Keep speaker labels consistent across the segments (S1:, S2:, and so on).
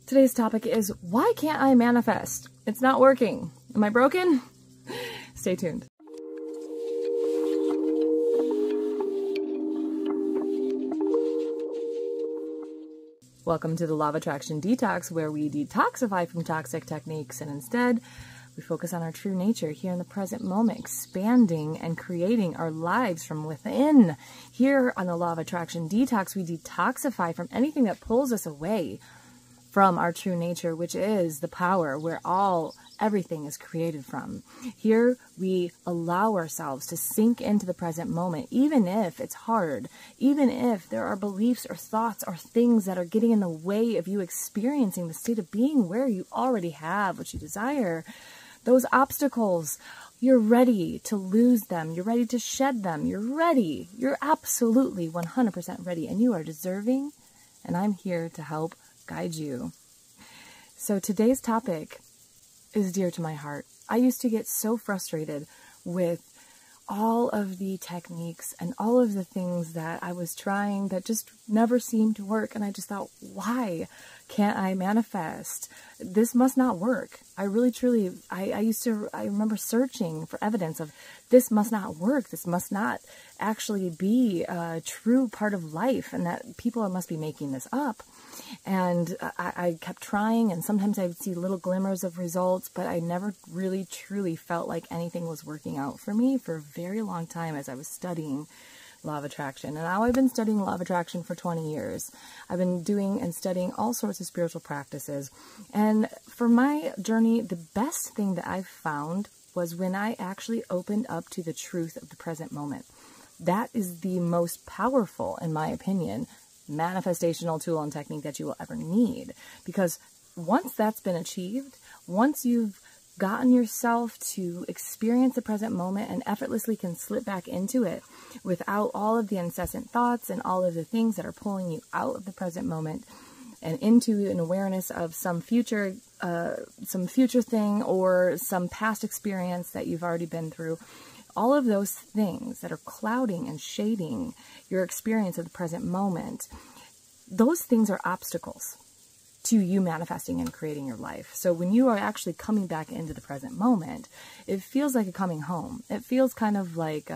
S1: Today's topic is, why can't I manifest? It's not working. Am I broken? Stay tuned. Welcome to the Law of Attraction Detox, where we detoxify from toxic techniques and instead we focus on our true nature here in the present moment, expanding and creating our lives from within. Here on the Law of Attraction Detox, we detoxify from anything that pulls us away from our true nature, which is the power where everything is created from. Here we allow ourselves to sink into the present moment, even if it's hard, even if there are beliefs or thoughts or things that are getting in the way of you experiencing the state of being where you already have what you desire. Those obstacles, you're ready to lose them. You're ready to shed them. You're ready. You're absolutely 100% ready, and you are deserving, and I'm here to help guide you. So today's topic is dear to my heart. I used to get so frustrated with all of the techniques and all of the things that I was trying that just never seemed to work. And I just thought, why can't I manifest? This must not work. I really, truly, I remember searching for evidence of this must not work. This must not actually be a true part of life, and that people must be making this up. And I kept trying, and sometimes I would see little glimmers of results, but I never really truly felt like anything was working out for me for a very long time as I was studying Law of Attraction. And now I've been studying Law of Attraction for 20 years. I've been doing and studying all sorts of spiritual practices. And for my journey, the best thing that I've found was when I actually opened up to the truth of the present moment. That is the most powerful, in my opinion, manifestational tool and technique that you will ever need. Because once that's been achieved, once you've gotten yourself to experience the present moment and effortlessly can slip back into it without all of the incessant thoughts and all of the things that are pulling you out of the present moment and into an awareness of some future thing or some past experience that you've already been through, all of those things that are clouding and shading your experience of the present moment, those things are obstacles to you manifesting and creating your life. So when you are actually coming back into the present moment, it feels like a coming home. It feels kind of like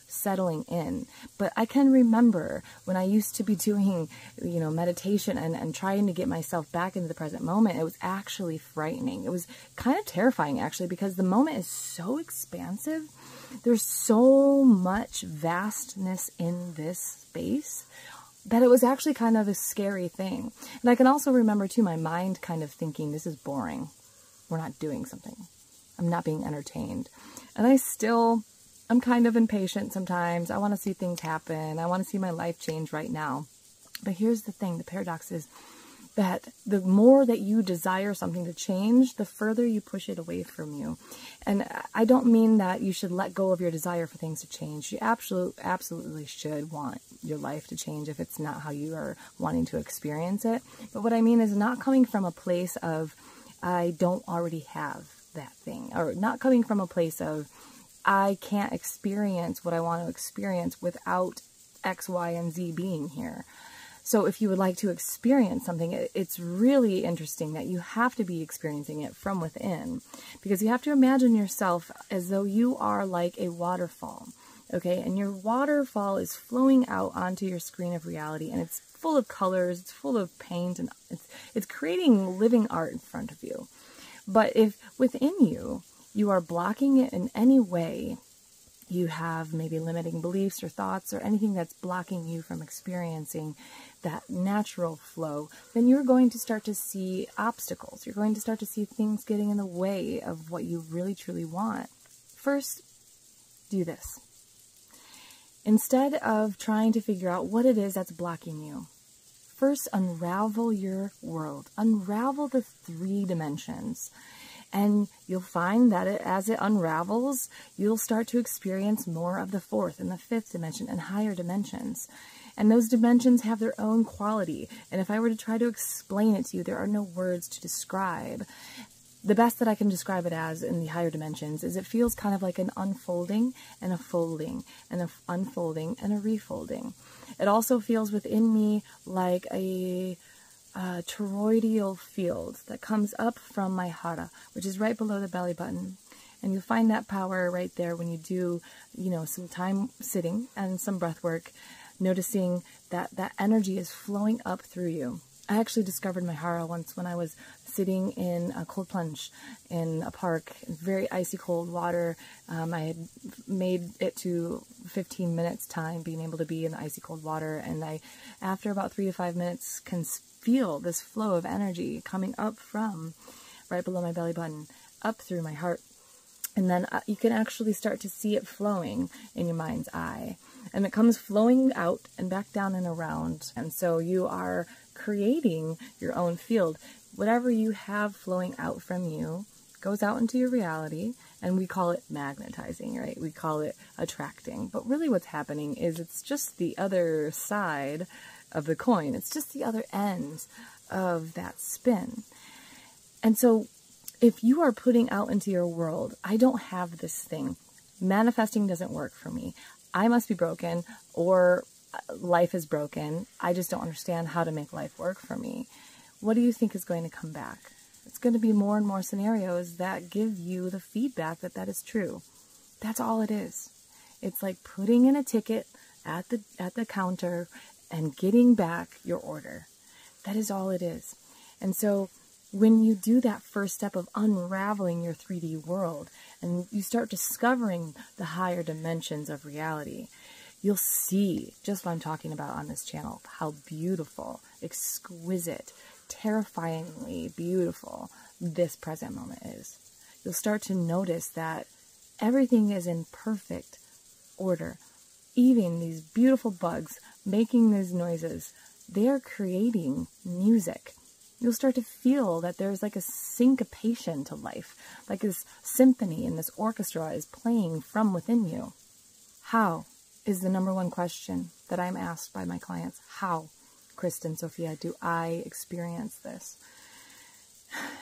S1: settling in. But I can remember when I used to be doing, meditation and trying to get myself back into the present moment, it was actually frightening. It was kind of terrifying, actually, because the moment is so expansive. There's so much vastness in this space that it was actually kind of a scary thing. And I can also remember, too, my mind kind of thinking, this is boring. We're not doing something. I'm not being entertained. And I'm kind of impatient sometimes. I want to see things happen. I want to see my life change right now. But here's the thing. The paradox is that the more that you desire something to change, the further you push it away from you. And I don't mean that you should let go of your desire for things to change. You absolutely should want your life to change if it's not how you are wanting to experience it. But what I mean is not coming from a place of, I don't already have that thing, or not coming from a place of, I can't experience what I want to experience without X, Y, and Z being here. So if you would like to experience something, it's really interesting that you have to be experiencing it from within, because you have to imagine yourself as though you are like a waterfall, okay? And your waterfall is flowing out onto your screen of reality, and it's full of colors, it's full of paint, and it's creating living art in front of you. But if within you are blocking it in any way, you have maybe limiting beliefs or thoughts or anything that's blocking you from experiencing that natural flow, then you're going to start to see obstacles. You're going to start to see things getting in the way of what you really truly want. First, do this. Instead of trying to figure out what it is that's blocking you, first unravel your world. Unravel the 3 dimensions. And you'll find that as it unravels, you'll start to experience more of the 4th and the 5th dimension and higher dimensions. And those dimensions have their own quality. And if I were to try to explain it to you, there are no words to describe. The best that I can describe it as in the higher dimensions is it feels kind of like an unfolding and a folding and an unfolding and a refolding. It also feels within me like a toroidal field that comes up from my hara, which is right below the belly button. And you'll find that power right there when you do, some time sitting and some breath work, noticing that that energy is flowing up through you. I actually discovered my hara once when I was sitting in a cold plunge in a park, very icy cold water. I had made it to 15 minutes time being able to be in the icy cold water, and after about 3 to 5 minutes, can feel this flow of energy coming up from right below my belly button, up through my heart. And then you can actually start to see it flowing in your mind's eye. And it comes flowing out and back down and around. And so you are creating your own field. Whatever you have flowing out from you goes out into your reality, and we call it magnetizing, right? We call it attracting. But really what's happening is it's just the other side of the coin. It's just the other end of that spin. And so if you are putting out into your world, I don't have this thing. Manifesting doesn't work for me. I must be broken, or life is broken. I just don't understand how to make life work for me. What do you think is going to come back? It's going to be more and more scenarios that give you the feedback that that is true. That's all it is. It's like putting in a ticket at the counter and getting back your order. That is all it is. And so when you do that first step of unraveling your 3D world and you start discovering the higher dimensions of reality, you'll see just what I'm talking about on this channel, how beautiful, exquisite, terrifyingly beautiful this present moment is. You'll start to notice that everything is in perfect order. Even these beautiful bugs making these noises, they are creating music. You'll start to feel that there's like a syncopation to life, like this symphony and this orchestra is playing from within you. How is the number one question that I'm asked by my clients. How, Kristen, Sophia, do I experience this?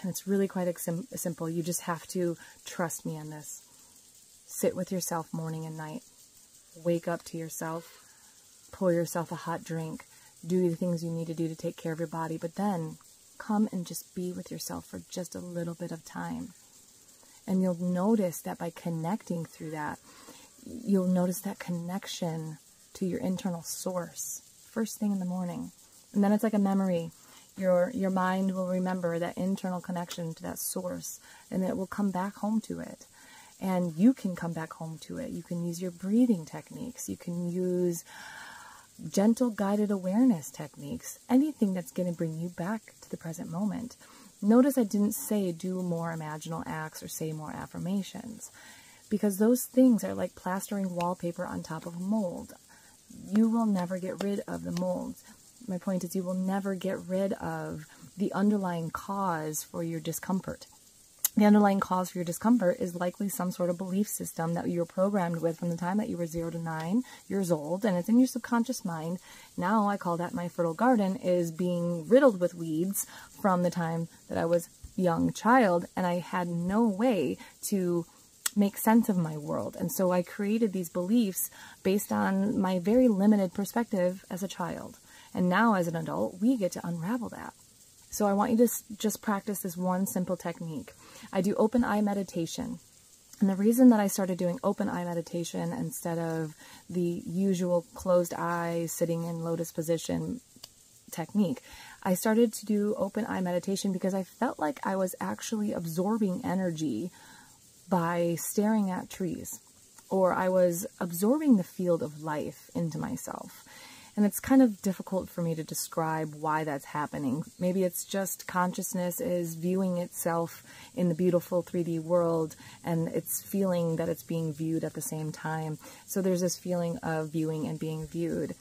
S1: And it's really quite simple. You just have to trust me in this. Sit with yourself morning and night. Wake up to yourself. Pour yourself a hot drink. Do the things you need to do to take care of your body. But then come and just be with yourself for just a little bit of time. And you'll notice that by connecting through that, you'll notice that connection to your internal source first thing in the morning. And then it's like a memory. Your mind will remember that internal connection to that source, and it will come back home to it. And you can come back home to it. You can use your breathing techniques. You can use gentle guided awareness techniques. Anything that's going to bring you back to the present moment. Notice I didn't say do more imaginal acts or say more affirmations, because those things are like plastering wallpaper on top of a mold. You will never get rid of the molds. My point is you will never get rid of the underlying cause for your discomfort. The underlying cause for your discomfort is likely some sort of belief system that you were programmed with from the time that you were 0 to 9 years old, and it's in your subconscious mind. Now I call that my fertile garden is being riddled with weeds from the time that I was a young child, and I had no way to make sense of my world. And so I created these beliefs based on my very limited perspective as a child. And now as an adult, we get to unravel that. So I want you to just practice this one simple technique. I do open eye meditation. And the reason that I started doing open eye meditation instead of the usual closed eyes, sitting in lotus position technique, I started to do open eye meditation because I felt like I was actually absorbing energy by staring at trees, or I was absorbing the field of life into myself. And it's kind of difficult for me to describe why that's happening. Maybe it's just consciousness is viewing itself in the beautiful 3D world, and it's feeling that it's being viewed at the same time. So there's this feeling of viewing and being viewed.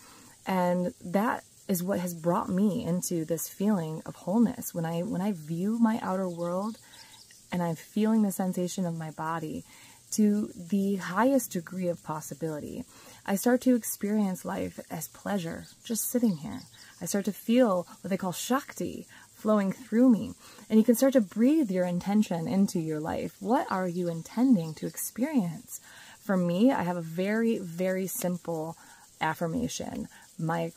S1: And that is what has brought me into this feeling of wholeness. When I view my outer world and I'm feeling the sensation of my body to the highest degree of possibility, I start to experience life as pleasure, just sitting here. I start to feel what they call Shakti flowing through me. And you can start to breathe your intention into your life. What are you intending to experience? For me, I have a very, very simple affirmation. My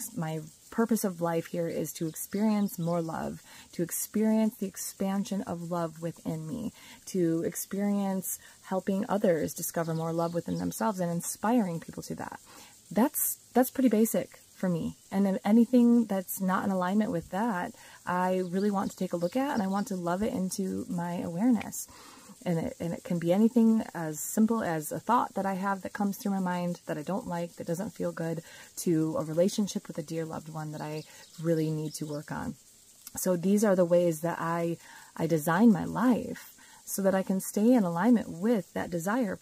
S1: purpose of life here is to experience more love, to experience the expansion of love within me, to experience helping others discover more love within themselves and inspiring people to that. That's pretty basic for me. And if anything that's not in alignment with that, I really want to take a look at, and I want to love it into my awareness. And it can be anything as simple as a thought that I have that comes through my mind that I don't like, that doesn't feel good, to a relationship with a dear loved one that I really need to work on. So these are the ways that I design my life so that I can stay in alignment with that desire.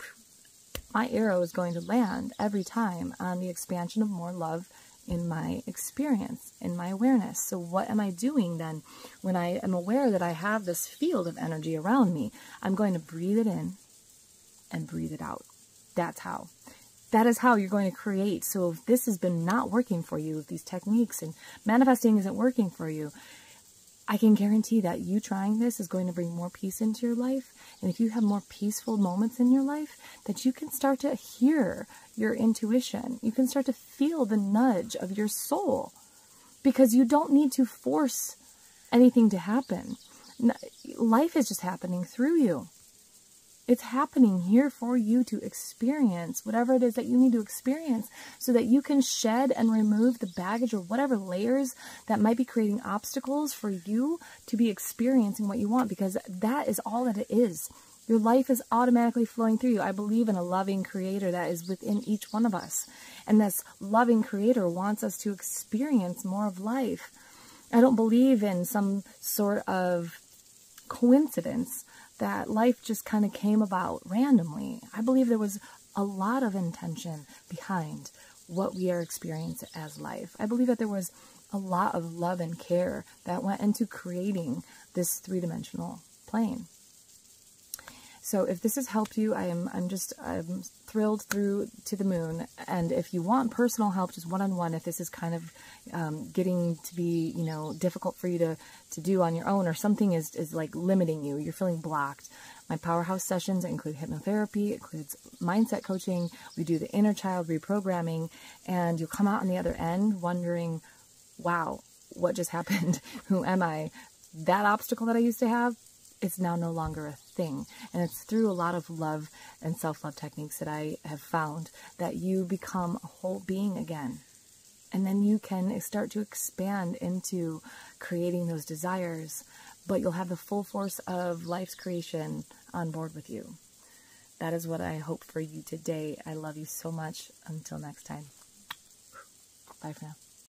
S1: My arrow is going to land every time on the expansion of more love in my experience, in my awareness. So what am I doing then when I am aware that I have this field of energy around me? I'm going to breathe it in and breathe it out. That's how. That is how you're going to create. So if this has been not working for you, if these techniques and manifesting isn't working for you, I can guarantee that you trying this is going to bring more peace into your life. And if you have more peaceful moments in your life, that you can start to hear your intuition. You can start to feel the nudge of your soul, because you don't need to force anything to happen. Life is just happening through you. It's happening here for you to experience whatever it is that you need to experience, so that you can shed and remove the baggage or whatever layers that might be creating obstacles for you to be experiencing what you want, because that is all that it is. Your life is automatically flowing through you. I believe in a loving creator that is within each one of us. And this loving creator wants us to experience more of life. I don't believe in some sort of coincidence that life just kind of came about randomly. I believe there was a lot of intention behind what we are experiencing as life. I believe that there was a lot of love and care that went into creating this three-dimensional plane. So if this has helped you, I'm thrilled through to the moon. And if you want personal help, just one-on-one, if this is kind of getting to be, difficult for you to do on your own, or something is like limiting you, you're feeling blocked. My Powerhouse Sessions include hypnotherapy, includes mindset coaching. We do the inner child reprogramming, and you'll come out on the other end wondering, wow, what just happened? Who am I? That obstacle that I used to have, it's now no longer a thing. And it's through a lot of love and self-love techniques that I have found that you become a whole being again. And then you can start to expand into creating those desires, but you'll have the full force of life's creation on board with you. That is what I hope for you today. I love you so much. Until next time. Bye for now.